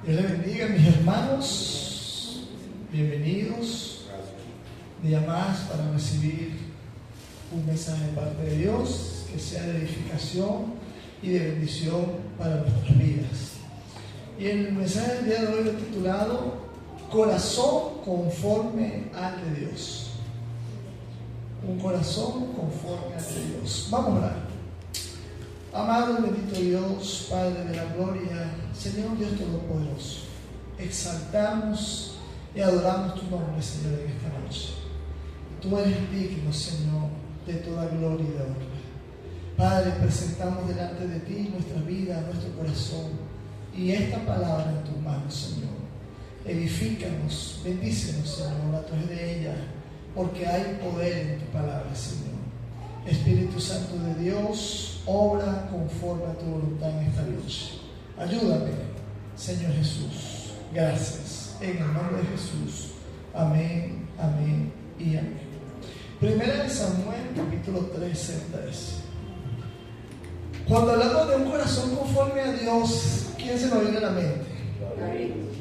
Dios les bendiga, mis hermanos. Bienvenidos. Día más para recibir un mensaje de parte de Dios que sea de edificación y de bendición para nuestras vidas. Y el mensaje del día de hoy lo he titulado Corazón conforme al de Dios. Un corazón conforme al de Dios. Vamos a orar. Amado y bendito Dios, Padre de la gloria, Señor Dios Todopoderoso, exaltamos y adoramos tu nombre, Señor, en esta noche. Tú eres digno, Señor, de toda gloria y de honra. Padre, presentamos delante de ti nuestra vida, nuestro corazón y esta palabra en tus manos, Señor. Edifícanos, bendícenos, Señor, a través de ella, porque hay poder en tu palabra, Señor. Espíritu Santo de Dios, obra conforme a tu voluntad en esta noche. Ayúdame, Señor Jesús. Gracias. En el nombre de Jesús. Amén, amén y amén. Primera de Samuel, capítulo 13. Cuando hablamos de un corazón conforme a Dios, ¿quién se nos viene a la mente?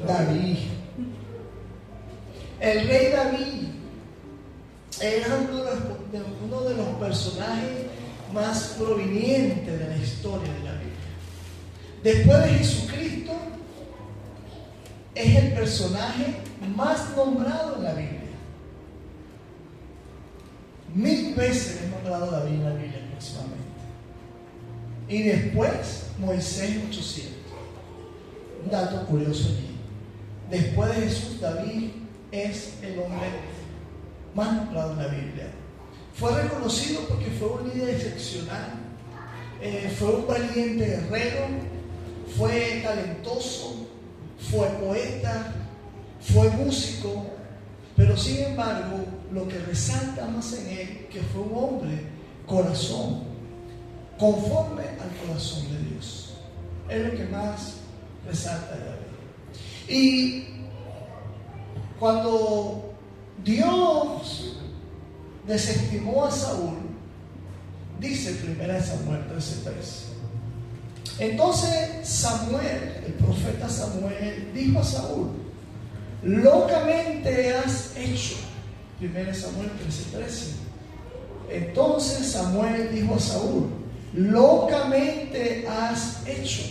David. El rey David era uno de los personajes más provenientes de la historia de la Biblia. Después de Jesucristo, es el personaje más nombrado en la Biblia. 1000 veces es nombrado David en la Biblia aproximadamente. Y después Moisés 800. Un dato curioso allí. Después de Jesús, David es el hombre más nombrado en la Biblia. Fue reconocido porque fue un líder excepcional, fue un valiente guerrero, fue talentoso, fue poeta, fue músico, pero sin embargo lo que resalta más en él, que fue un hombre corazón, conforme al corazón de Dios. Es lo que más resalta de David. Y cuando Dios desestimó a Saúl, dice 1 Samuel 13:3. Entonces Samuel, el profeta Samuel, dijo a Saúl: locamente has hecho. 1 Samuel 13:13. Entonces Samuel dijo a Saúl: locamente has hecho.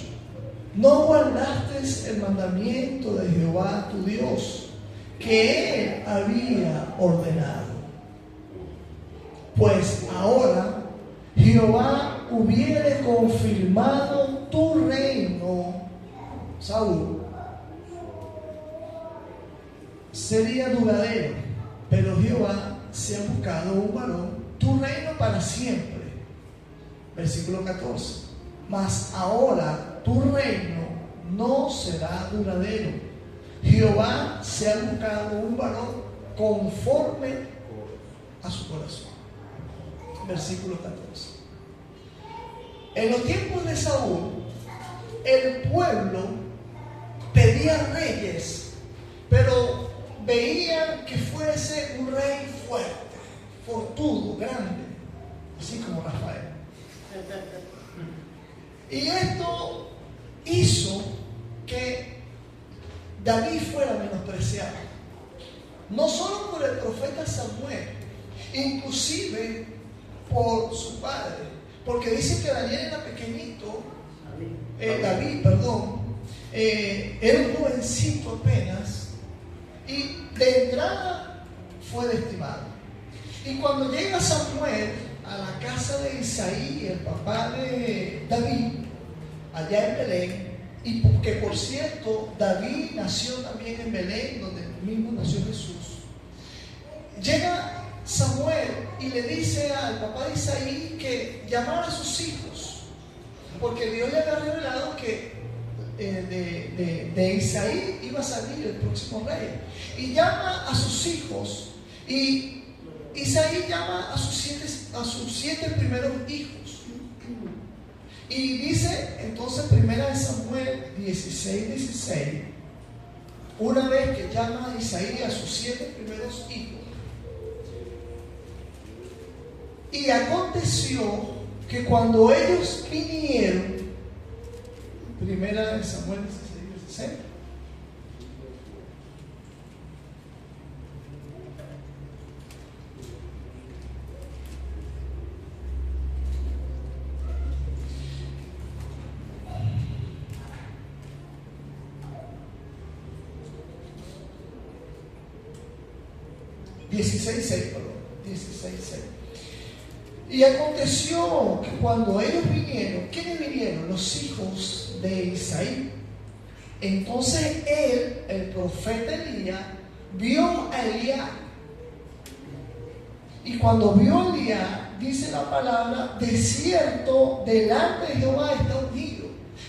No guardaste el mandamiento de Jehová tu Dios, que él había ordenado. Pues ahora Jehová hubiere confirmado tu reino, Saúl, sería duradero, pero Jehová se ha buscado un varón, tu reino para siempre. Versículo 14. Mas ahora tu reino no será duradero. Jehová se ha buscado un varón conforme a su corazón. Versículo 14. En los tiempos de Saúl, el pueblo pedía reyes, pero veían que fuese un rey fuerte, fortudo, grande, así como Rafael. Y esto hizo que David fuera menospreciado, no solo por el profeta Samuel, inclusive por su padre, porque dice que Daniel era pequeñito, David, era un jovencito apenas, y de entrada fue desestimado. Y cuando llega Samuel a la casa de Isaí, el papá de David, allá en Belén, y que por cierto David nació también en Belén, donde mismo nació Jesús, llega Samuel y le dice al papá de Isaí que llamara a sus hijos, porque Dios le había revelado que de Isaí iba a salir el próximo rey, y llama a sus hijos, y Isaí llama a sus siete primeros hijos. Y dice entonces 1 Samuel 16:16, una vez que llama a Isaí a sus 7 primeros hijos, y aconteció que cuando ellos vinieron, 1 Samuel 16:16, 16:6, perdón, 16:6. Y aconteció que cuando ellos vinieron, ¿quiénes vinieron? Los hijos de Isaí. Entonces él, el profeta Elías, vio a Elías. Y cuando vio a Elías, dice la palabra, de cierto, delante de Jehová está ungido.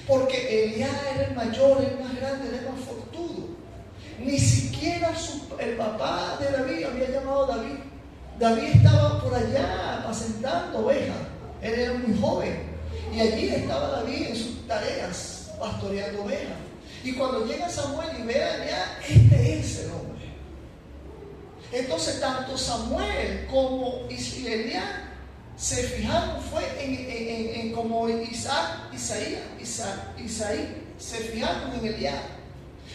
Porque Elías era el mayor, el más grande, era el más fortudo. Ni siquiera el papá de David había llamado a David. David estaba por allá apacentando ovejas. Él era muy joven. Y allí estaba David en sus tareas, pastoreando ovejas. Y cuando llega Samuel y ve a Elías, este es el hombre. Entonces tanto Samuel como Elías se fijaron fue en como Isaí se fijaron en Elías.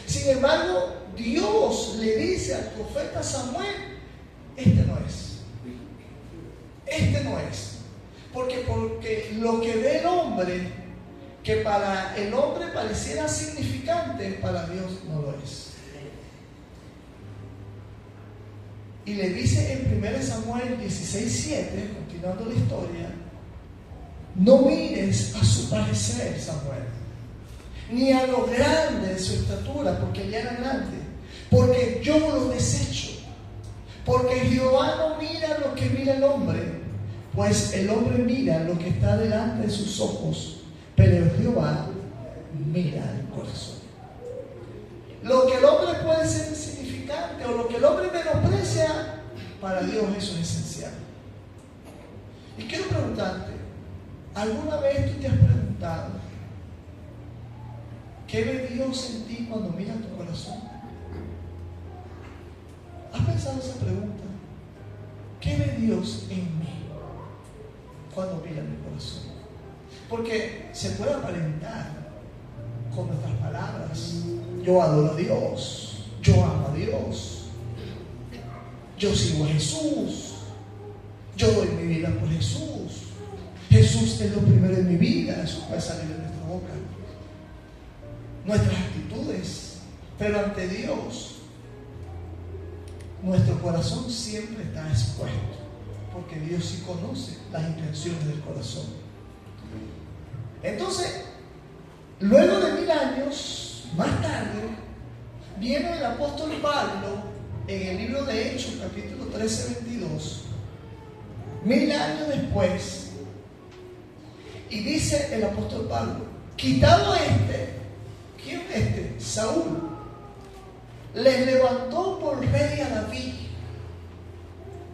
Sin embargo, Dios le dice al profeta Samuel, este no es. Porque lo que ve el hombre, que para el hombre pareciera significante, para Dios no lo es. Y le dice en 1 Samuel 16:7, continuando la historia, no mires a su parecer, Samuel, ni a lo grande de su estatura, porque él ya era grande, porque yo lo desecho. Porque Jehová no mira lo que mira el hombre, pues el hombre mira lo que está delante de sus ojos, pero Jehová mira el corazón. Lo que el hombre puede ser insignificante o lo que el hombre menosprecia, para Dios eso es esencial. Y quiero preguntarte, ¿alguna vez tú te has preguntado qué ve Dios en ti cuando mira tu corazón? ¿Has pensado esa pregunta? ¿Qué ve Dios en mí cuando mira mi corazón? Porque se puede aparentar con nuestras palabras. Yo adoro a Dios, yo amo a Dios, yo sigo a Jesús, yo doy mi vida por Jesús, Jesús es lo primero en mi vida. Eso puede salir de nuestra boca, nuestras actitudes, pero ante Dios nuestro corazón siempre está expuesto, porque Dios sí conoce las intenciones del corazón. Entonces, luego de 1000 años más tarde, viene el apóstol Pablo en el libro de Hechos, capítulo 13:22, 1000 años después, y dice el apóstol Pablo, quitado ¿quién es Saúl, les levantó por rey a David,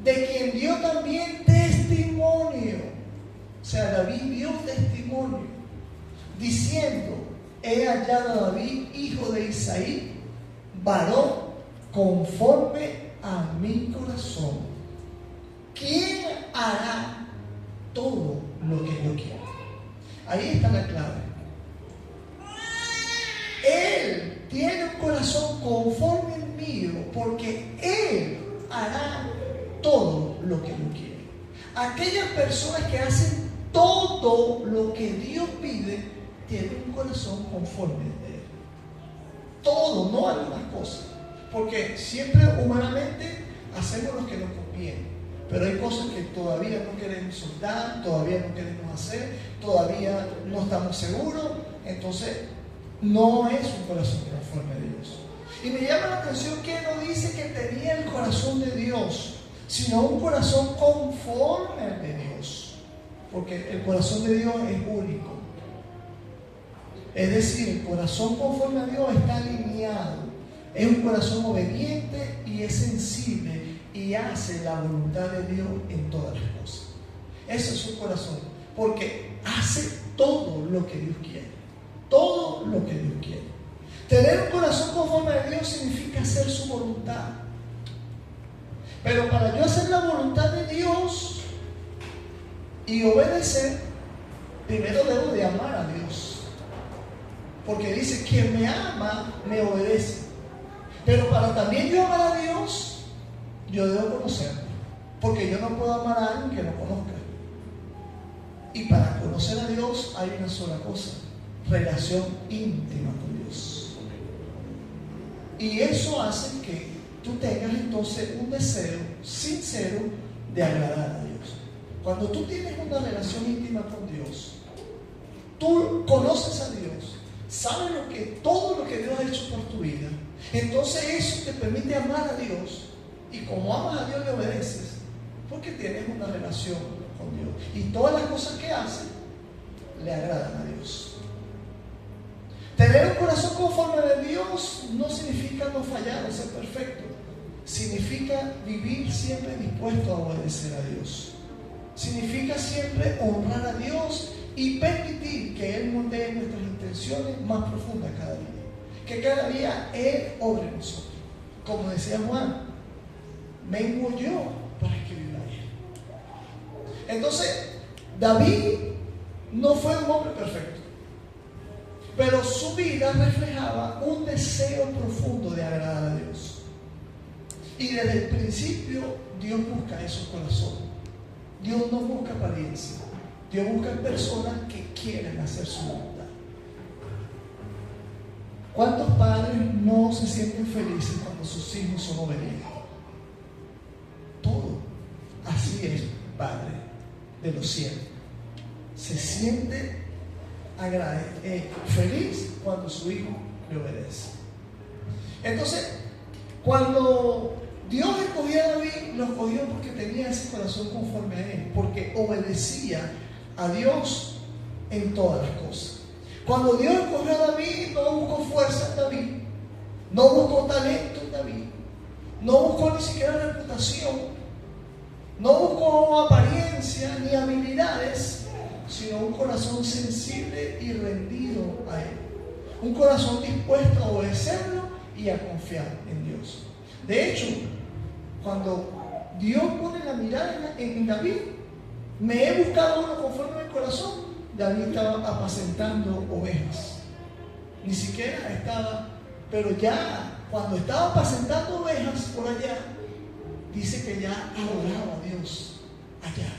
de quien dio también testimonio. O sea, David dio testimonio, diciendo, he hallado a David, hijo de Isaí, varón conforme a mi corazón, ¿quién hará todo lo que yo quiero? Ahí está la clave. Él tiene un corazón conforme al mío, porque Él hará todo lo que yo quiero. Aquellas personas que hacen todo lo que Dios pide, tienen un corazón conforme a Él. Todo, no algunas cosas. Porque siempre humanamente hacemos lo que nos conviene, pero hay cosas que todavía no queremos soltar, todavía no queremos hacer, todavía no estamos seguros. Entonces no es un corazón conforme a Dios. Y me llama la atención que no dice que tenía el corazón de Dios, sino un corazón conforme al de Dios, porque el corazón de Dios es único. Es decir, el corazón conforme a Dios está alineado, es un corazón obediente y es sensible y hace la voluntad de Dios en todas las cosas. Ese es su corazón, porque hace todo lo que Dios quiere. Todo lo que Dios quiere. Tener un corazón conforme a Dios significa hacer su voluntad. Pero para yo hacer la voluntad de Dios y obedecer, primero debo de amar a Dios. Porque dice, quien me ama, me obedece. Pero para también yo amar a Dios, yo debo conocerlo. Porque yo no puedo amar a alguien que no conozca. Y para conocer a Dios hay una sola cosa: relación íntima con Dios. Y eso hace que tú tengas entonces un deseo sincero de agradar a Dios. Cuando tú tienes una relación íntima con Dios, tú conoces a Dios, sabes todo lo que Dios ha hecho por tu vida, entonces eso te permite amar a Dios, y como amas a Dios le obedeces, porque tienes una relación con Dios, y todas las cosas que haces le agradan a Dios. Tener un corazón conforme a Dios no significa no fallar o ser perfecto, significa vivir siempre dispuesto a obedecer a Dios. Significa siempre honrar a Dios y permitir que Él moldee nuestras intenciones más profundas cada día. Que cada día Él obre en nosotros. Como decía Juan, vengo yo para que viva Él. Entonces, David no fue un hombre perfecto, pero su vida reflejaba un deseo profundo de agradar a Dios. Y desde el principio Dios busca esos corazones. Dios no busca apariencia. Dios busca personas que quieren hacer su voluntad. ¿Cuántos padres no se sienten felices cuando sus hijos son obedientes? Todo. Así es, Padre de los cielos. Se siente feliz cuando su hijo le obedece. Entonces, cuando Dios escogió a David, lo escogió porque tenía ese corazón conforme a Él, porque obedecía a Dios en todas las cosas. Cuando Dios escogió a David, no buscó fuerza en David, no buscó talento en David, no buscó ni siquiera reputación, no buscó apariencia ni habilidades, sino un corazón sensible y rendido a Él, un corazón dispuesto a obedecerlo y a confiar en Dios. De hecho, cuando Dios pone la mirada en David, me he buscado uno conforme a mi corazón. David estaba apacentando ovejas. Ni siquiera estaba, pero ya cuando estaba apacentando ovejas por allá, dice que ya adoraba a Dios allá,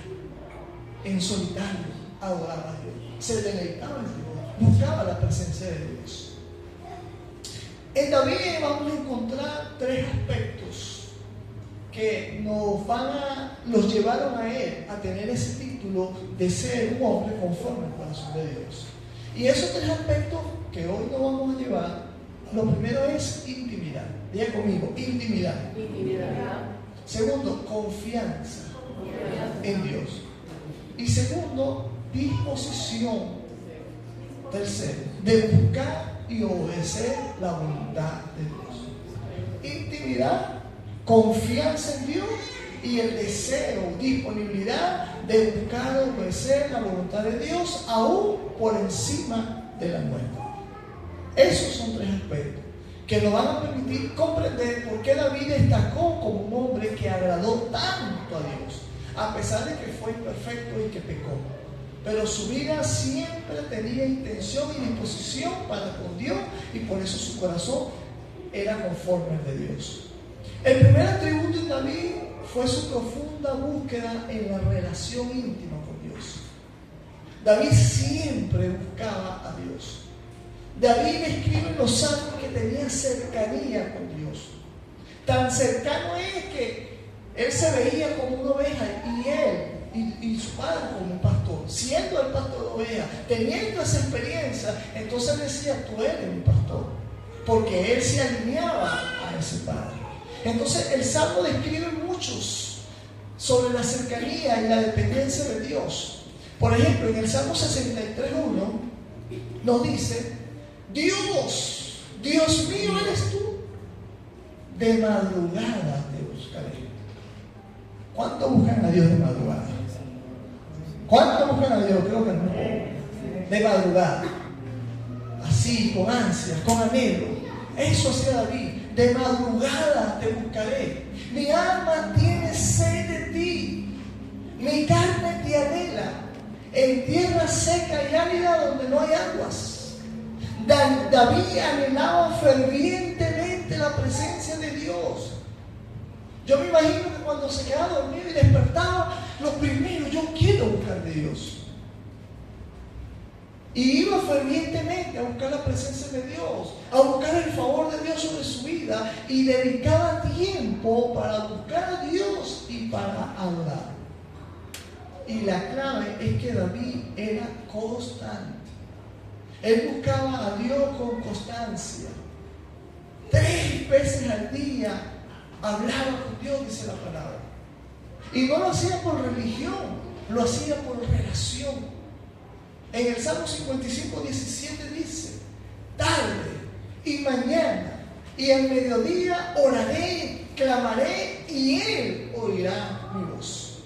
en solitario, adoraba a Dios, se deleitaba en Dios, buscaba la presencia de Dios. En David vamos a encontrar tres aspectos que los llevaron a él a tener ese título de ser un hombre conforme al corazón de Dios. Y esos tres aspectos que hoy nos vamos a llevar, lo primero es intimidad. Diga conmigo, intimidad. Segundo, confianza en Dios. Y segundo, disposición. Tercero, de buscar y obedecer la voluntad de Dios. Intimidad, confianza en Dios y el deseo, disponibilidad de buscar y obedecer la voluntad de Dios aún por encima de la nuestra. Esos son tres aspectos que nos van a permitir comprender por qué David destacó como un hombre que agradó tanto a Dios, a pesar de que fue imperfecto y que pecó. Pero su vida siempre tenía intención y disposición para con Dios, y por eso su corazón era conforme al de Dios. El primer atributo de David fue su profunda búsqueda en la relación íntima con Dios. David siempre buscaba a Dios. David escribe en los Salmos que tenía cercanía con Dios. Tan cercano es que él se veía como una oveja, y él y su padre como un pastor, siendo el pastor de ovejas, teniendo esa experiencia. Entonces decía: tú eres mi pastor, porque él se alineaba a ese padre. Entonces el Salmo describe muchos sobre la cercanía y la dependencia de Dios. Por ejemplo, en el Salmo 63:1 nos dice: Dios, Dios mío eres tú, de madrugada te buscaré. ¿Cuánto buscan a Dios de madrugada? ¿Cuánto buscan a Dios? Creo que no. De madrugada, así, con ansias, con anhelo. Eso hacía David. De madrugada te buscaré. Mi alma tiene sed de ti, mi carne te anhela en tierra seca y árida donde no hay aguas. David anhelaba fervientemente la presencia de Dios. Yo me imagino que cuando se quedaba dormido y despertaba, lo primero: yo quiero buscar de Dios. Y iba iba fervientemente a buscar la presencia de Dios, a buscar el favor de Dios sobre su vida y dedicaba tiempo para buscar a Dios y para adorar. Y la clave es que David era constante. Él buscaba a Dios con constancia. 3 veces al día hablaba con Dios, dice la palabra. Y no lo hacía por religión, lo hacía por relación. En el Salmo 55, 17 dice: tarde y mañana y al mediodía oraré, clamaré y Él oirá mi voz.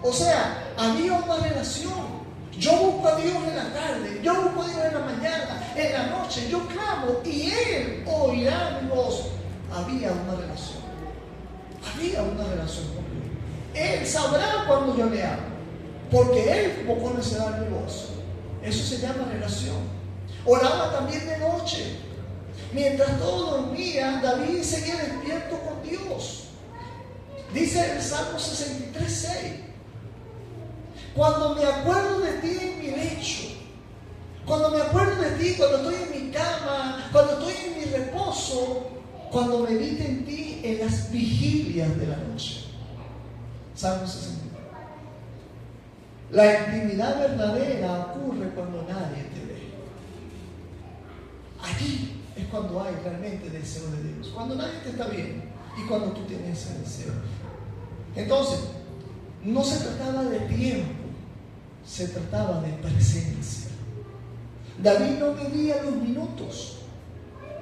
O sea, había una relación. Yo busco a Dios en la tarde, yo busco a Dios en la mañana, en la noche, yo clamo y Él oirá mi voz. Había una relación. Había una relación con Dios. Él sabrá cuando yo le hablo, porque Él como conocerá mi voz. Eso se llama relación. Oraba también de noche. Mientras todos dormían, David seguía despierto con Dios. Dice el Salmo 63, 6: cuando me acuerdo de ti en mi lecho, cuando me acuerdo de ti cuando estoy en mi cama, cuando estoy en mi reposo, cuando medito en ti en las vigilias de la noche. Salmo 63. La intimidad verdadera ocurre cuando nadie te ve. Allí es cuando hay realmente deseo de Dios, cuando nadie te está viendo y cuando tú tienes ese deseo. Entonces, no se trataba de tiempo, se trataba de presencia. David no medía los minutos,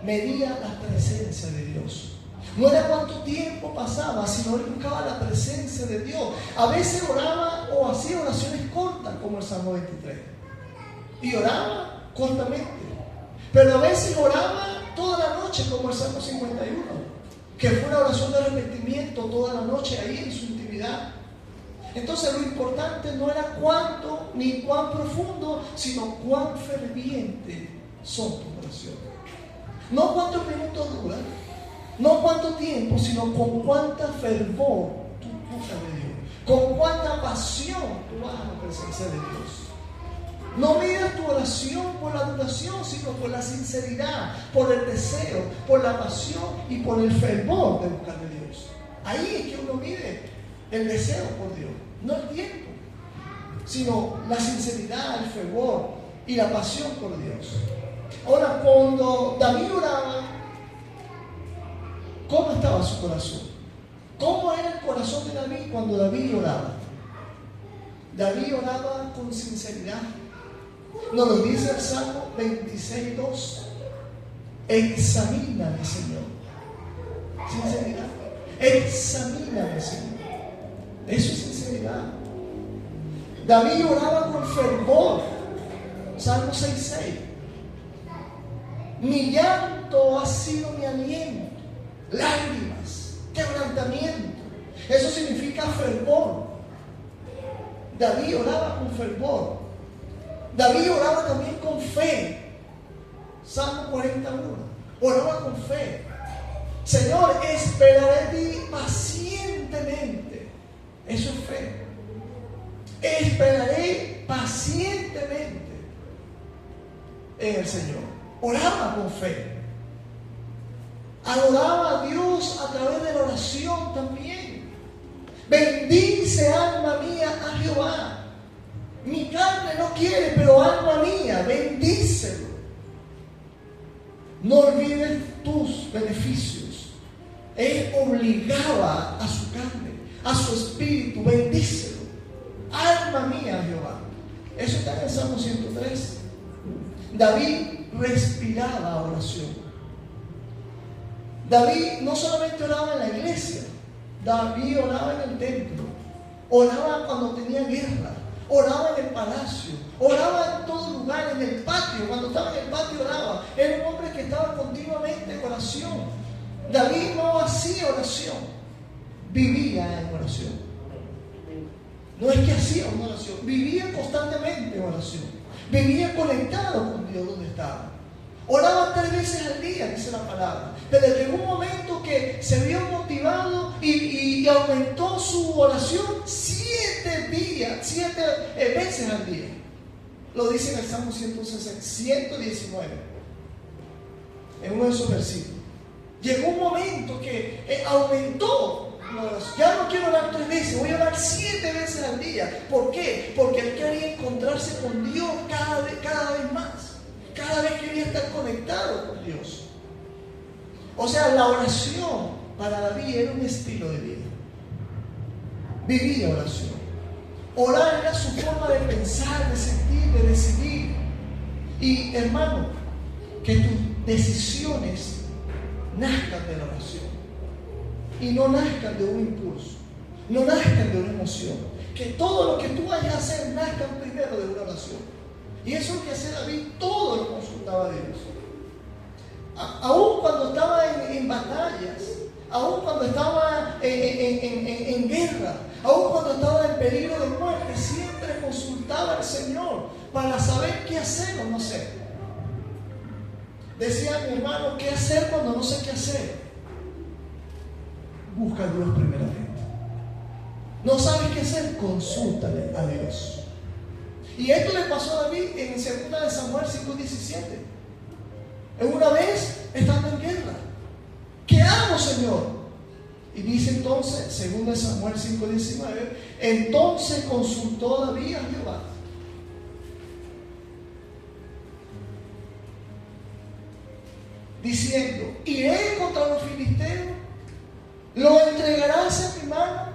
medía la presencia de Dios. No era cuánto tiempo pasaba, sino él buscaba la presencia de Dios. A veces oraba o hacía oraciones cortas, como el Salmo 23. Y oraba cortamente. Pero a veces oraba toda la noche, como el Salmo 51. Que fue una oración de arrepentimiento toda la noche ahí en su intimidad. Entonces lo importante no era cuánto ni cuán profundo, sino cuán ferviente son tus oraciones. No cuántos minutos duran, no cuánto tiempo, sino con cuánta fervor tú buscas de Dios, con cuánta pasión tú vas a la presencia de Dios. No midas tu oración por la duración, sino por la sinceridad, por el deseo, por la pasión y por el fervor de buscar de Dios. Ahí es que uno mide el deseo por Dios, no el tiempo, sino la sinceridad, el fervor y la pasión por Dios. Ahora, cuando David oraba, ¿cómo estaba su corazón? ¿Cómo era el corazón de David cuando David oraba? David oraba con sinceridad. Nos lo dice el Salmo 26:2. Examíname, Señor. Sinceridad. Examíname, Señor. Eso es sinceridad. David oraba con fervor. Salmo 6:6. Mi llanto ha sido mi aliento. Lágrimas, quebrantamiento. Eso significa fervor. David oraba con fervor. David oraba también con fe. Salmo 41. Oraba con fe. Señor, esperaré de ti pacientemente. Eso es fe. Esperaré pacientemente en el Señor. Oraba con fe. Adoraba a Dios a través de la oración también. Bendice, alma mía, a Jehová. Mi carne no quiere, pero alma mía, bendícelo. No olvides tus beneficios. Él obligaba a su carne, a su espíritu, bendícelo. Alma mía, a Jehová. Eso está en el Salmo 103. David respiraba oración. David no solamente oraba en la iglesia, David oraba en el templo, oraba cuando tenía guerra, oraba en el palacio, oraba en todo lugar, en el patio. Cuando estaba en el patio oraba. Era un hombre que estaba continuamente en oración. David no hacía oración, vivía en oración. No es que hacía una oración, vivía constantemente en oración. Vivía conectado con Dios donde estaba. Oraba 3 veces al día, dice la palabra. Pero llegó un momento que se vio motivado y aumentó su oración 7 veces al día. Lo dice en el Salmo 119, en uno de esos versículos. Llegó un momento que aumentó la oración. Ya no quiero orar 3 veces, voy a orar 7 veces al día. ¿Por qué? Porque él quería encontrarse con Dios cada vez más. Cada vez quería estar conectado con Dios. O sea, la oración para David era un estilo de vida. Vivía oración. Orar era su forma de pensar, de sentir, de decidir. Y hermano, que tus decisiones nazcan de la oración y no nazcan de un impulso, no nazcan de una emoción. Que todo lo que tú vayas a hacer nazca primero de una oración. Y eso es lo que hacía David, todo lo consultaba a Dios. Aún cuando estaba en batallas, aún cuando estaba en guerra, aún cuando estaba en peligro de muerte, siempre consultaba al Señor para saber qué hacer o no hacer. Decía mi hermano, ¿qué hacer cuando no sé qué hacer? Busca a Dios primeramente. ¿No sabes qué hacer? Consúltale a Dios. Y esto le pasó a David en 2 de Samuel 5:17. Una vez estando en guerra, ¿qué hago, Señor? Y dice entonces, 2 Samuel 5:19, entonces consultó David a Jehová. Diciendo, iré contra los filisteos, lo entregarás en mi mano.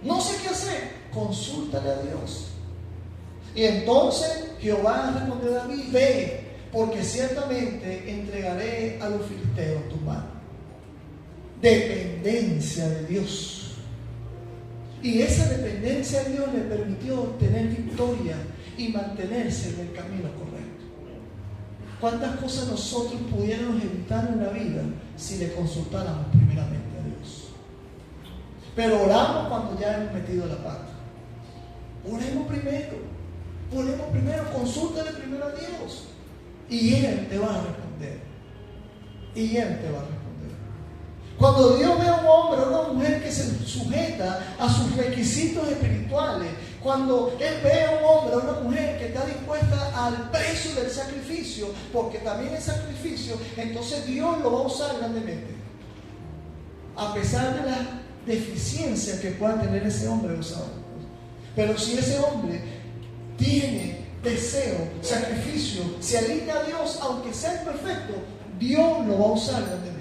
No sé qué hacer, consúltale a Dios. Y entonces Jehová respondió a David, ve, porque ciertamente entregaré a los filisteos en tu mano. Dependencia de Dios. Y esa dependencia de Dios le permitió obtener victoria y mantenerse en el camino correcto. ¿Cuántas cosas nosotros pudiéramos evitar en la vida si le consultáramos primeramente a Dios? Pero oramos cuando ya hemos metido la pata. Oremos primero, consúltale primero a Dios. Y Él te va a responder. Cuando Dios ve a un hombre o una mujer que se sujeta a sus requisitos espirituales, cuando Él ve a un hombre o una mujer que está dispuesta al precio del sacrificio, porque también es sacrificio, entonces Dios lo va a usar grandemente. A pesar de las deficiencias que pueda tener ese hombre o esa mujer. Pero si ese hombre tiene deseo, sacrificio, se alinea a Dios, aunque sea imperfecto, Dios lo va a usar grandemente.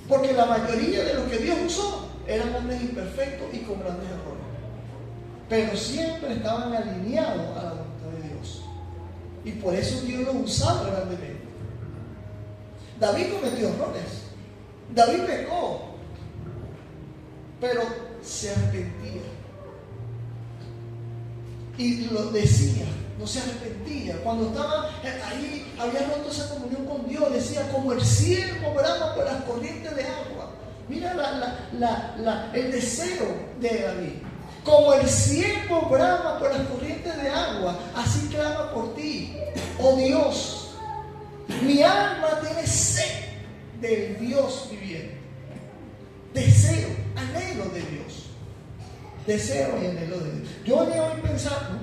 Porque la mayoría de los que Dios usó eran hombres imperfectos y con grandes errores. Pero siempre estaban alineados a la voluntad de Dios. Y por eso Dios los usaba grandemente. David cometió errores. David pecó. Pero se arrepentía. Y lo decía, no se arrepentía. Cuando estaba ahí, había roto esa comunión con Dios, decía, como el ciervo brama por las corrientes de agua. Mira el deseo de David. Como el ciervo brama por las corrientes de agua, así clama por ti, oh Dios. Mi alma tiene sed del Dios viviente. Deseo, anhelo de Dios. Deseo y anhelo de Dios. Yo venía hoy pensando,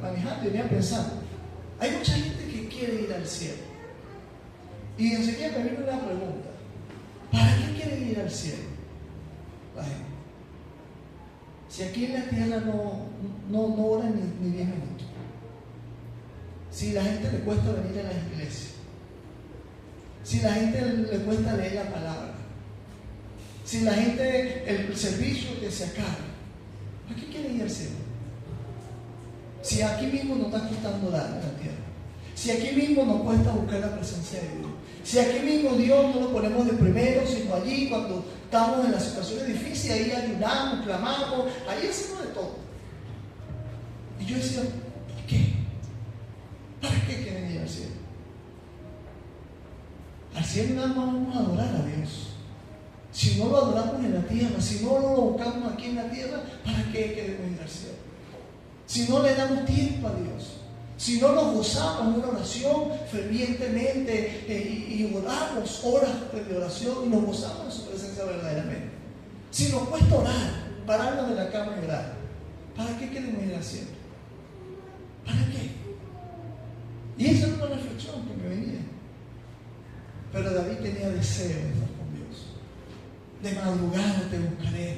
manejando, venía pensando, hay mucha gente que quiere ir al cielo. Y enseguida me vino una pregunta: ¿para qué quiere ir al cielo la gente? Si aquí en la tierra no oran ni 10 minutos. Si la gente le cuesta venir a las iglesias. Si la gente le cuesta leer la palabra. Si la gente, el servicio que se acaba. ¿Para qué quiere ir al cielo? Si aquí mismo nos está costando dar en la tierra. Si aquí mismo nos cuesta buscar la presencia de Dios. Si aquí mismo Dios no lo ponemos de primero, sino allí cuando estamos en las situaciones difíciles, ahí ayunamos, clamamos, ahí hacemos de todo. Y yo decía, ¿por qué? ¿Para qué quieren ir al cielo? Al cielo nada más vamos a adorar a Dios. Si no lo adoramos en la tierra, si no lo buscamos aquí en la tierra, ¿para qué queremos ir al cielo? Si no le damos tiempo a Dios, si no nos gozamos en una oración fervientemente y oramos horas de oración y nos gozamos en su presencia verdaderamente. Si nos cuesta orar, pararnos de la cama y orar, ¿Para qué queremos ir al cielo? ¿Para qué? Y esa era una reflexión que me venía. Pero David tenía deseo de estar con Dios. De madrugada te buscaré,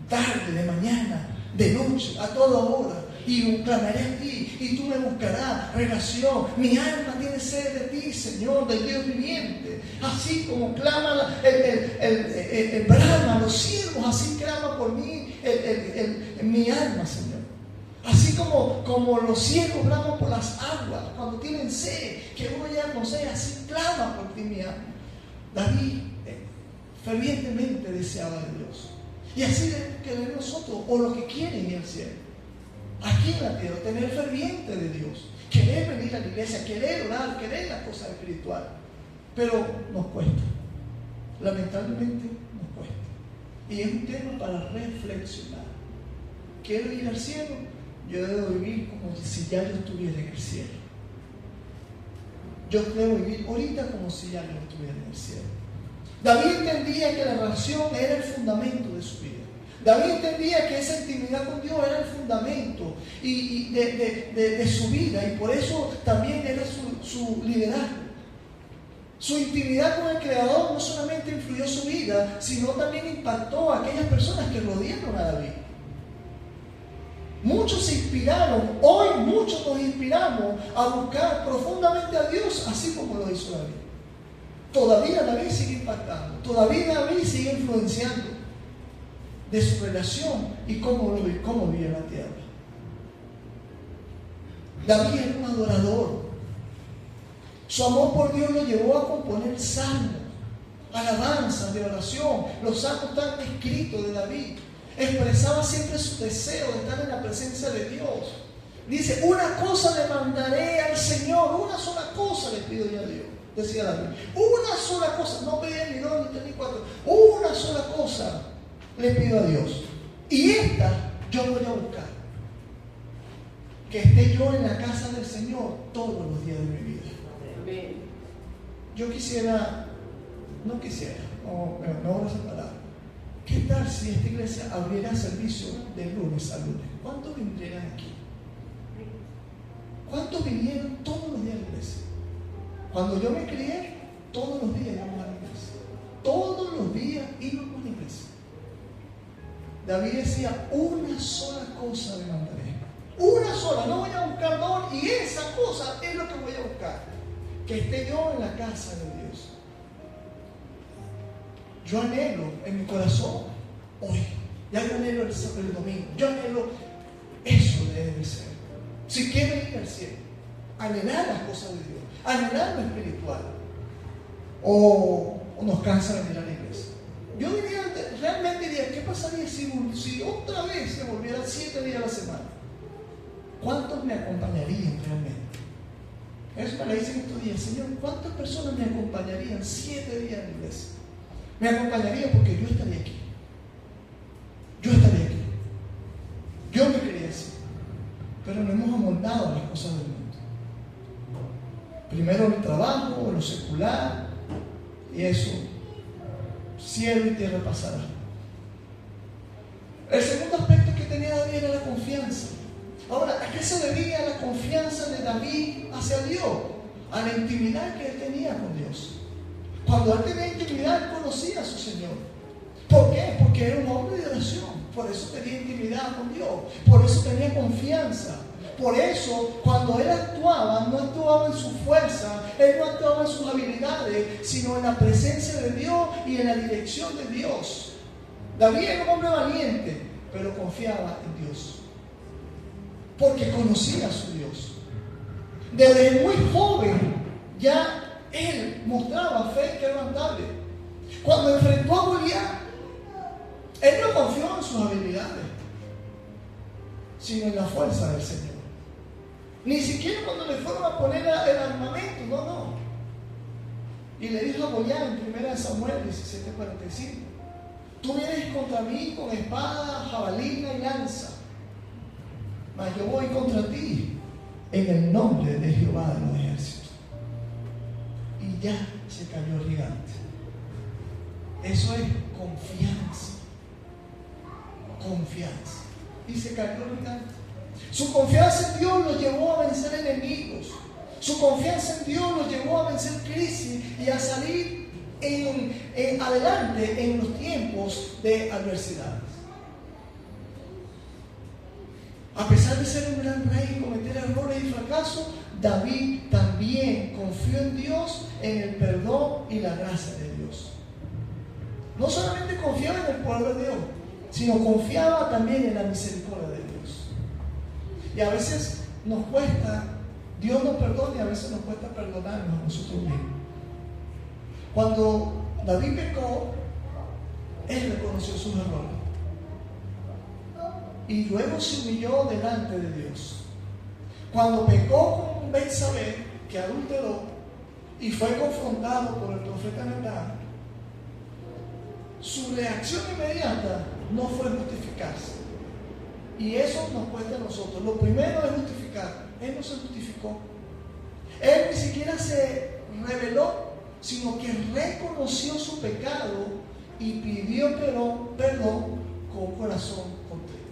tarde, de mañana, de noche, a toda hora. Y clamaré a ti, y tú me buscarás. Relación, mi alma tiene sed de ti, Señor, del Dios viviente. Así como clama el brahma, los siervos, así clama por mí mi alma, Señor. Así como los siervos claman por las aguas cuando tienen sed, que uno ya no sé, así clama por ti mi alma. David fervientemente deseaba de Dios. Y así debemos querer nosotros, o los que quieren ir al cielo. Aquí en la tierra, tener ferviente de Dios, querer venir a la iglesia, querer orar, querer las cosas espirituales. Pero nos cuesta, lamentablemente nos cuesta. Y es un tema para reflexionar. ¿Quiero ir al cielo? Yo debo vivir como si ya yo estuviera en el cielo. Yo debo vivir ahorita como si ya yo estuviera en el cielo. David entendía que la relación era el fundamento de su vida. David entendía que esa intimidad con Dios era el fundamento de su vida, y por eso también era su liderazgo. Su intimidad con el Creador no solamente influyó su vida, sino también impactó a aquellas personas que rodearon a David. Muchos se inspiraron, hoy muchos nos inspiramos a buscar profundamente a Dios, así como lo hizo David. Todavía David sigue impactando, todavía David sigue influenciando de su relación y cómo vive en la tierra. David era un adorador. Su amor por Dios lo llevó a componer salmos, alabanzas de oración. Los salmos están escritos de David. Expresaba siempre su deseo de estar en la presencia de Dios. Dice, una cosa le mandaré al Señor, una sola cosa le pido yo a Dios, decía David. Una sola cosa, no pedía ni dos, ni tres, ni cuatro. Una sola cosa le pido a Dios. Y esta yo voy a buscar. Que esté yo en la casa del Señor todos los días de mi vida. Amén. Yo quisiera, no voy a separar. ¿Qué tal si esta iglesia abriera servicio de lunes a lunes? ¿Cuántos vendrían aquí? ¿Cuántos vinieron todos los días a la iglesia? Cuando yo me crié, todos los días íbamos a la iglesia. Todos los días íbamos a la iglesia. David decía, una sola cosa me mandaré. Una sola, no voy a buscar dos, y esa cosa es lo que voy a buscar. Que esté yo en la casa de Dios. Yo anhelo en mi corazón hoy, ya no anhelo el domingo, yo anhelo eso debe ser. Si quiero ir al cielo, anhelar las cosas de Dios, anhelar lo espiritual, o nos cansa venir a la iglesia. Yo realmente diría, ¿qué pasaría si otra vez se volviera 7 días a la semana? ¿Cuántos me acompañarían realmente? Eso me lo dicen estos días, Señor, ¿cuántas personas me acompañarían 7 días en la iglesia? Me acompañaría porque yo estaría aquí. Yo estaría aquí. Yo me quería así. Pero nos hemos amoldado a las cosas del mundo. Primero el trabajo, lo secular, y eso, cielo y tierra pasará. El segundo aspecto que tenía David era la confianza. Ahora, ¿a qué se debía la confianza de David hacia Dios? A la intimidad que él tenía con Dios. Cuando él tenía intimidad, él conocía a su Señor. ¿Por qué? Porque era un hombre de oración. Por eso tenía intimidad con Dios. Por eso tenía confianza. Por eso, cuando él actuaba, no actuaba en su fuerza, él no actuaba en sus habilidades, sino en la presencia de Dios y en la dirección de Dios. David era un hombre valiente, pero confiaba en Dios. Porque conocía a su Dios. Desde muy joven, ya él mostraba fe inquebrantable. Cuando enfrentó a Goliat, él no confió en sus habilidades, sino en la fuerza del Señor. Ni siquiera cuando le fueron a poner el armamento, no. Y le dijo a Goliat en 1 Samuel 17:45, tú vienes contra mí con espada, jabalina y lanza, mas yo voy contra ti en el nombre de Jehová de los ejércitos. Y ya se cayó el gigante. Eso es confianza. Confianza. y se cayó el gigante. Su confianza en Dios lo llevó a vencer enemigos. Su confianza en Dios lo llevó a vencer crisis y a salir adelante en los tiempos de adversidades. A pesar de ser un gran rey y cometer errores y fracasos, David también confió en Dios, en el perdón y la gracia de Dios. No solamente confiaba en el poder de Dios, sino confiaba también en la misericordia de Dios. Y a veces nos cuesta, Dios nos perdona y a veces nos cuesta perdonarnos a nosotros mismos. Cuando David pecó, él reconoció sus errores y luego se humilló delante de Dios. Cuando pecó con Betsabé, que adulteró y fue confrontado por el profeta Natán, su reacción inmediata no fue justificarse. Y eso nos cuesta a nosotros. Lo primero es justificar. Él no se justificó. Él ni siquiera se rebeló, sino que reconoció su pecado y pidió perdón con un corazón contrito.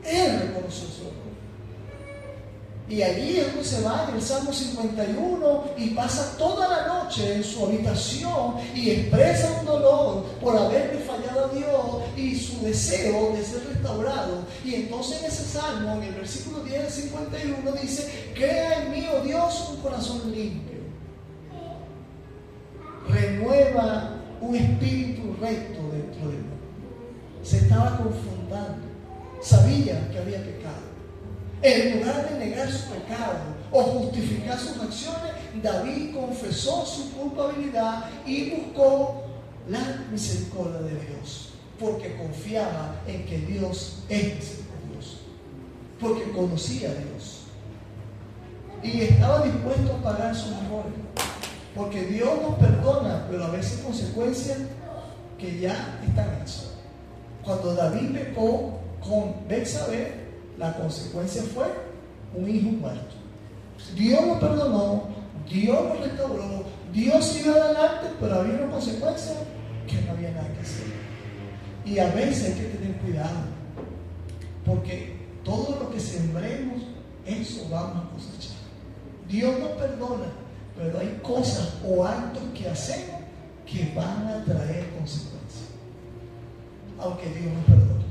Él reconoció su error. Y allí es donde se va en el Salmo 51 y pasa toda la noche en su habitación y expresa un dolor por haberle fallado a Dios y su deseo de ser restaurado. Y entonces en ese Salmo, en el versículo 10 del 51, dice: crea en mí, oh Dios, un corazón limpio. Renueva un espíritu recto dentro de mí. Se estaba confrontando. Sabía que había pecado. En lugar de negar su pecado o justificar sus acciones, David confesó su culpabilidad y buscó la misericordia de Dios, porque confiaba en que Dios es misericordioso, porque conocía a Dios y estaba dispuesto a pagar sus errores, porque Dios nos perdona, pero a veces consecuencias que ya están hechas. Cuando David pecó con Betsabé, la consecuencia fue un hijo muerto. Dios lo perdonó, Dios lo restauró, Dios siguió adelante, pero había una consecuencia que no había nada que hacer. Y a veces hay que tener cuidado, porque todo lo que sembremos, eso vamos a cosechar. Dios nos perdona, pero hay cosas o actos que hacemos que van a traer consecuencias. Aunque Dios nos perdone.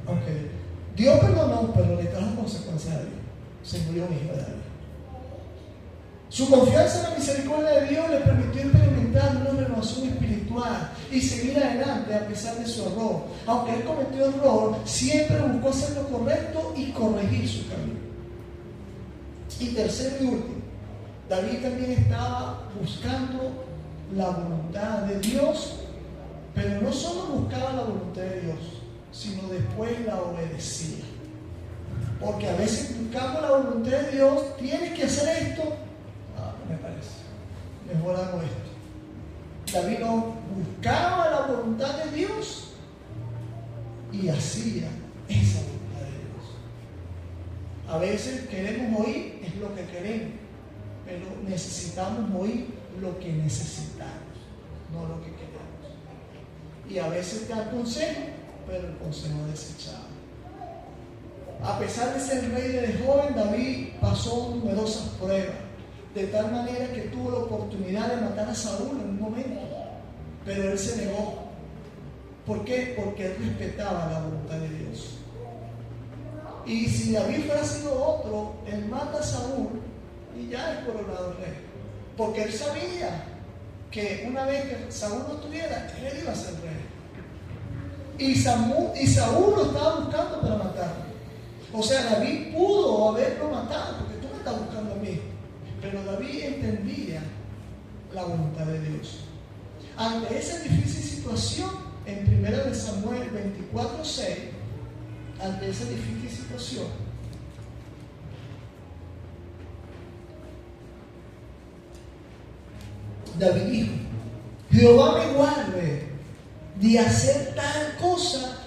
Aunque Dios perdonó, pero le trajo consecuencias a Dios. Se murió un hijo de David. Su confianza en la misericordia de Dios le permitió experimentar una renovación espiritual y seguir adelante a pesar de su error. Aunque él cometió error, siempre buscó hacer lo correcto y corregir su camino. Y tercero y último, David también estaba buscando la voluntad de Dios, pero no solo buscaba la voluntad de Dios, sino después la obedecía. Porque a veces buscamos la voluntad de Dios, tienes que hacer esto, no me parece, mejor hago esto. David no buscaba la voluntad de Dios y hacía esa voluntad de Dios. A veces queremos oír es lo que queremos, pero necesitamos oír lo que necesitamos, no lo que queremos. Y a veces te aconsejo, pero el consejo desechado. A pesar de ser rey desde joven, David pasó numerosas pruebas, de tal manera que tuvo la oportunidad de matar a Saúl en un momento, pero él se negó. ¿Por qué? Porque él respetaba la voluntad de Dios. Y si David fuera sido otro, él mata a Saúl y ya es coronado rey, porque él sabía que una vez que Saúl no estuviera, él iba a ser rey. Y Saúl lo estaba buscando para matarlo. O sea, David pudo haberlo matado, porque tú me estás buscando a mí. Pero David entendía la voluntad de Dios. Ante esa difícil situación, en 1 Samuel 24:6, ante esa difícil situación, David dijo: Jehová me guarde de hacer tal cosa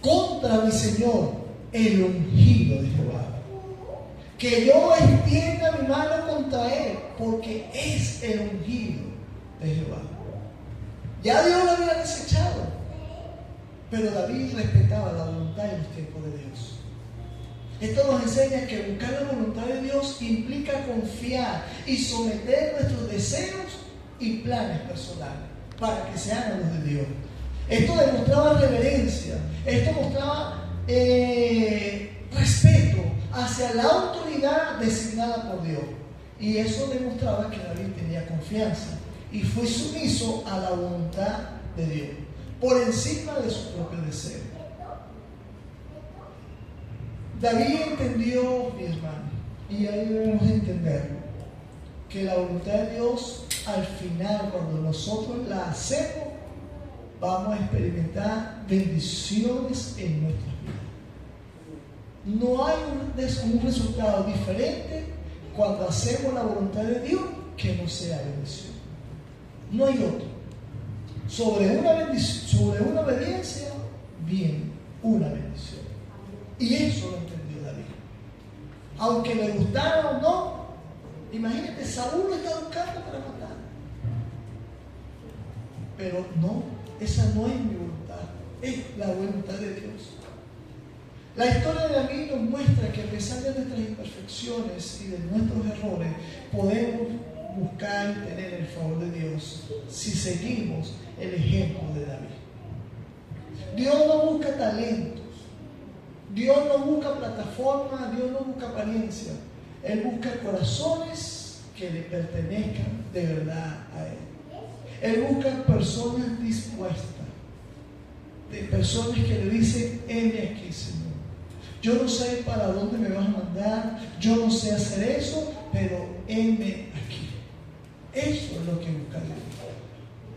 contra mi Señor, el ungido de Jehová, que yo extienda mi mano contra él, porque es el ungido de Jehová. Ya Dios lo había desechado, pero David respetaba la voluntad y los tiempos de Dios. Esto nos enseña que buscar la voluntad de Dios implica confiar y someter nuestros deseos y planes personales para que sean a los de Dios. Esto demostraba reverencia, esto mostraba respeto hacia la autoridad designada por Dios. Y eso demostraba que David tenía confianza y fue sumiso a la voluntad de Dios, por encima de su propio deseo. David entendió, mi hermano, y ahí debemos entenderlo, que la voluntad de Dios, al final, cuando nosotros la hacemos, vamos a experimentar bendiciones en nuestras vidas. No hay un resultado diferente cuando hacemos la voluntad de Dios que no sea bendición. No hay otro. Sobre una obediencia viene una bendición. Y eso lo entendió David. Aunque le gustara o no, imagínate, Saúl lo está buscando para matar. Pero no, esa no es mi voluntad, es la voluntad de Dios. La historia de David nos muestra que a pesar de nuestras imperfecciones y de nuestros errores, podemos buscar y tener el favor de Dios si seguimos el ejemplo de David. Dios no busca talentos, Dios no busca plataforma, Dios no busca apariencia. Él busca corazones que le pertenezcan de verdad a Él. Él busca personas dispuestas, de personas que le dicen: heme aquí, Señor. Yo no sé para dónde me vas a mandar, yo no sé hacer eso, pero heme aquí. Eso es lo que busca Dios.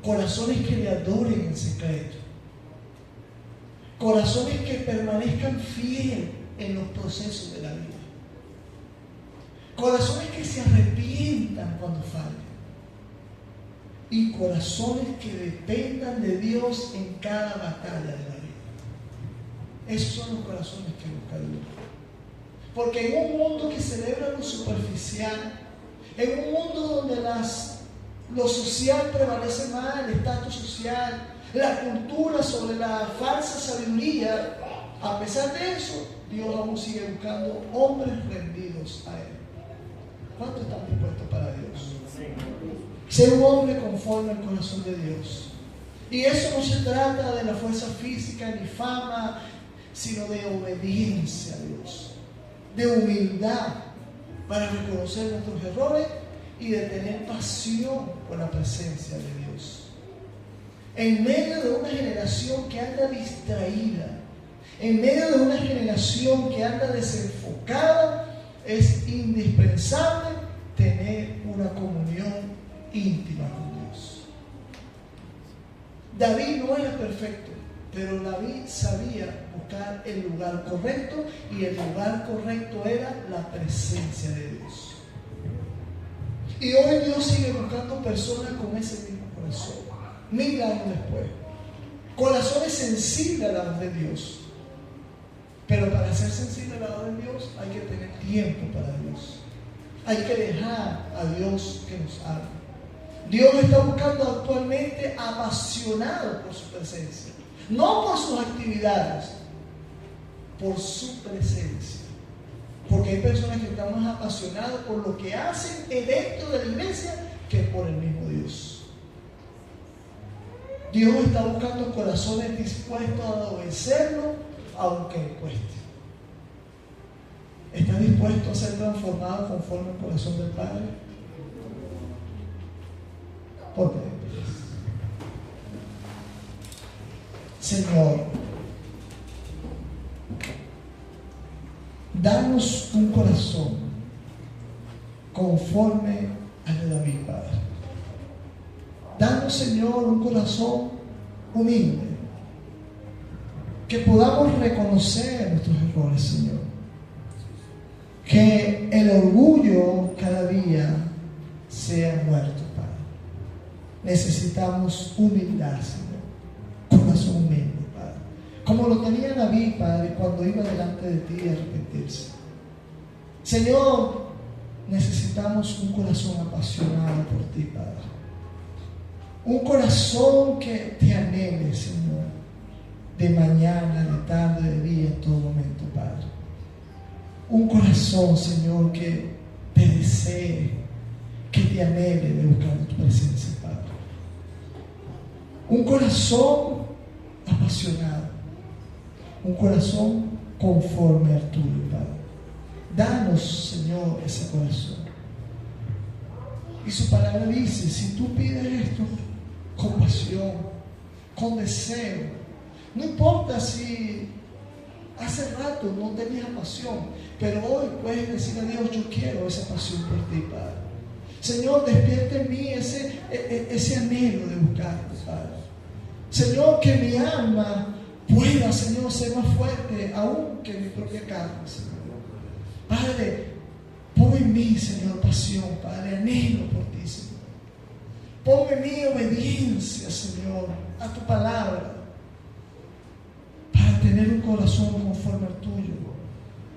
Corazones que le adoren en secreto. Corazones que permanezcan fieles en los procesos de la vida. Corazones que se arrepientan cuando fallen. Y corazones que dependan de Dios en cada batalla de la vida. Esos son los corazones que busca Dios. Porque en un mundo que celebra lo superficial, en un mundo donde lo social prevalece más, el estatus social, la cultura sobre la falsa sabiduría, a pesar de eso, Dios aún sigue buscando hombres rendidos a Él. ¿Cuántos están dispuestos para Dios? Ser un hombre conforme al corazón de Dios. Y eso no se trata de la fuerza física ni fama, sino de obediencia a Dios, de humildad para reconocer nuestros errores y de tener pasión por la presencia de Dios. En medio de una generación que anda distraída, en medio de una generación que anda desenfocada, es indispensable tener una comunión íntima con Dios. David no era perfecto, pero David sabía buscar el lugar correcto, y el lugar correcto era la presencia de Dios. Y hoy Dios sigue buscando personas con ese mismo corazón, 1000 años después. Corazones sensibles a la voz de Dios. Pero para ser sensible a la voz de Dios hay que tener tiempo para Dios. Hay que dejar a Dios que nos hable. Dios está buscando actualmente apasionado por su presencia. No por sus actividades, por su presencia. Porque hay personas que están más apasionadas por lo que hacen dentro de la iglesia que por el mismo Dios. Dios está buscando corazones dispuestos a obedecerlo, aunque le cueste. ¿Está dispuesto a ser transformado conforme al corazón del Padre? Ponte de pie. Señor, danos un corazón conforme al de David, Padre. Danos, Señor, un corazón humilde, que podamos reconocer nuestros errores, Señor. Que el orgullo cada día sea muerto, Padre. Necesitamos humildad, Señor. Corazón humilde, Padre. Como lo tenía David, Padre, cuando iba delante de ti a arrepentirse. Señor, necesitamos un corazón apasionado por ti, Padre. Un corazón que te anhele, Señor. de mañana, de tarde, de día, en todo momento, Padre. Un corazón, Señor, que te desee, que te anhele de buscar tu presencia, Padre. Un corazón apasionado, un corazón conforme al tuyo, Padre. Danos, Señor, ese corazón. Y su palabra dice, si tú pides esto con pasión, con deseo, no importa si hace rato no tenías pasión, pero hoy puedes decir a Dios, yo quiero esa pasión por ti, Padre. Señor, despierta en mí ese anhelo de buscarte, Padre. Señor, que mi alma pueda, Señor, ser más fuerte aún que mi propia carne, Señor. Padre, pon en mí, Señor, pasión, Padre, anhelo por ti, Señor. Pon en mí obediencia, Señor, a tu palabra, para tener un corazón conforme al tuyo.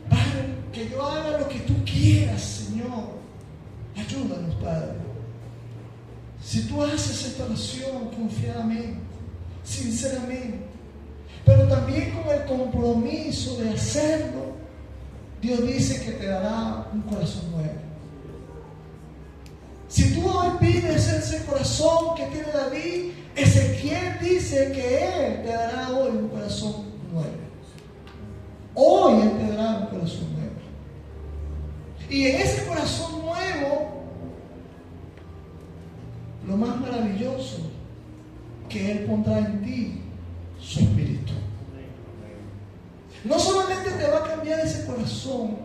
Padre, que yo haga lo que tú quieras, Señor. Ayúdanos, Padre. Si tú haces esta oración confiadamente, sinceramente, pero también con el compromiso de hacerlo, Dios dice que te dará un corazón nuevo. Si tú hoy pides ese corazón que tiene David, Ezequiel dice que Él te dará hoy un corazón nuevo. Hoy Él te dará un corazón nuevo. Y en ese corazón nuevo, lo más maravilloso, que Él pondrá en ti su espíritu. No solamente te va a cambiar ese corazón,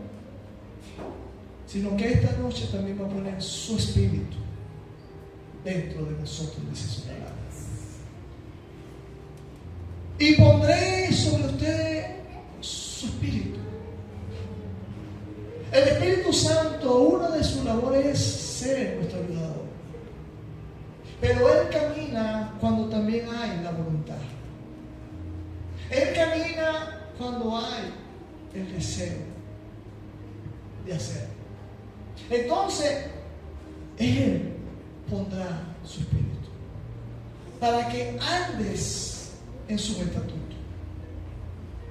sino que esta noche también va a poner su espíritu dentro de nosotros, dice su palabra. Y pondré sobre ustedes su espíritu. El Espíritu Santo, una de sus labores es ser nuestro ayudador. Pero Él camina cuando también hay la voluntad. Él camina cuando hay el deseo de hacer. Entonces, Él pondrá su espíritu para que andes en su estatuto.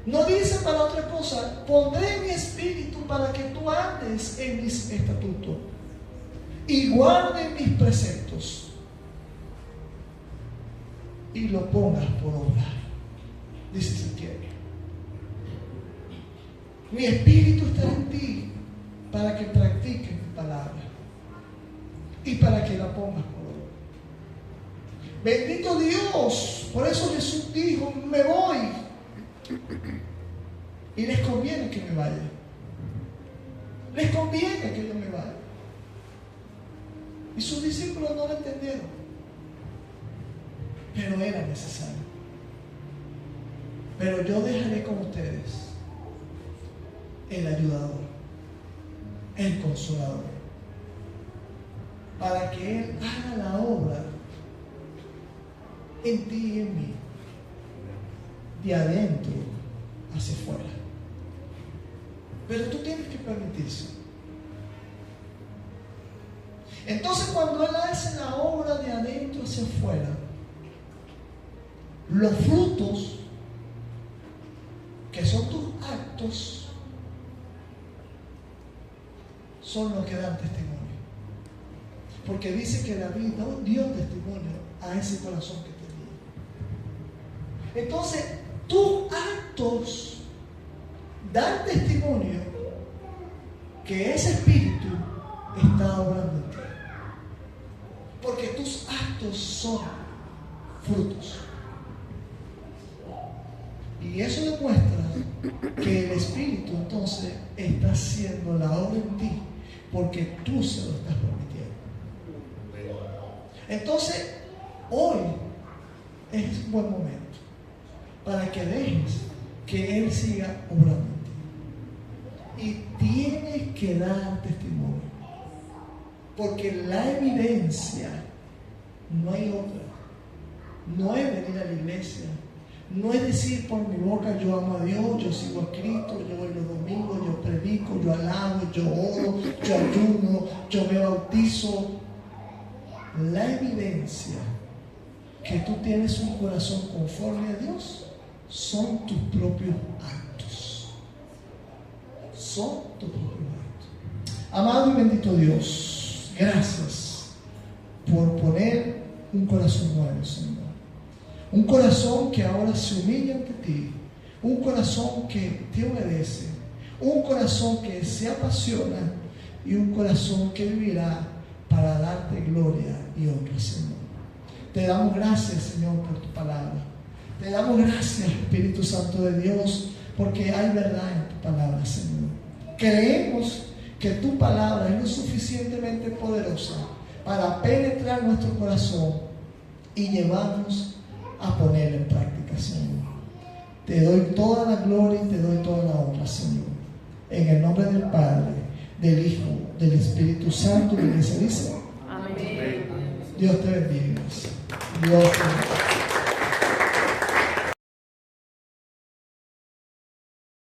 No dice para otra cosa, pondré mi espíritu para que tú andes en mis estatutos y guardes mis preceptos y lo pongas por obra, dice Ezequiel. Mi espíritu estará en ti para que practiques mi palabra y para que la pongas por obra. Bendito Dios. Por eso Jesús dijo, me voy. Y les conviene que me vaya. Les conviene que yo me vaya. Y sus discípulos no lo entendieron. Pero era necesario. Pero yo dejaré con ustedes el ayudador, el consolador, para que Él haga la obra en ti y en mí, de adentro hacia afuera. Pero tú tienes que permitirse. Entonces, cuando Él hace la obra de adentro hacia afuera, los frutos, que son tus actos, son los que dan testimonio. Porque dice que David dio testimonio a ese corazón que tenía. Entonces, tus actos dan testimonio que ese espíritu está obrando en ti. Porque tus actos son frutos. Y eso demuestra que el espíritu entonces está haciendo la obra en ti, porque tú se lo estás permitiendo. Entonces, hoy es un buen momento para que dejes que Él siga obrando en ti. Y tienes que dar testimonio, porque la evidencia no hay otra. No es venir a la iglesia, no es decir por mi boca yo amo a Dios, yo sigo a Cristo, yo voy los domingos, yo predico, yo alabo, yo oro, yo ayuno, yo me bautizo. La evidencia que tú tienes un corazón conforme a Dios son tus propios actos. Son tus propios actos. Amado y bendito Dios, gracias por poner un corazón nuevo, Señor. Un corazón que ahora se humilla ante ti. Un corazón que te obedece. Un corazón que se apasiona. Y un corazón que vivirá para darte gloria y honra, Señor. Te damos gracias, Señor, por tu palabra. Te damos gracias, Espíritu Santo de Dios, porque hay verdad en tu palabra, Señor. Creemos que tu palabra es lo suficientemente poderosa para penetrar nuestro corazón y llevarnos a poner en práctica, Señor. Te doy toda la gloria y te doy toda la honra, Señor. En el nombre del Padre, del Hijo, del Espíritu Santo, y la iglesia dice: amén. Dios te bendiga. Dios te bendiga.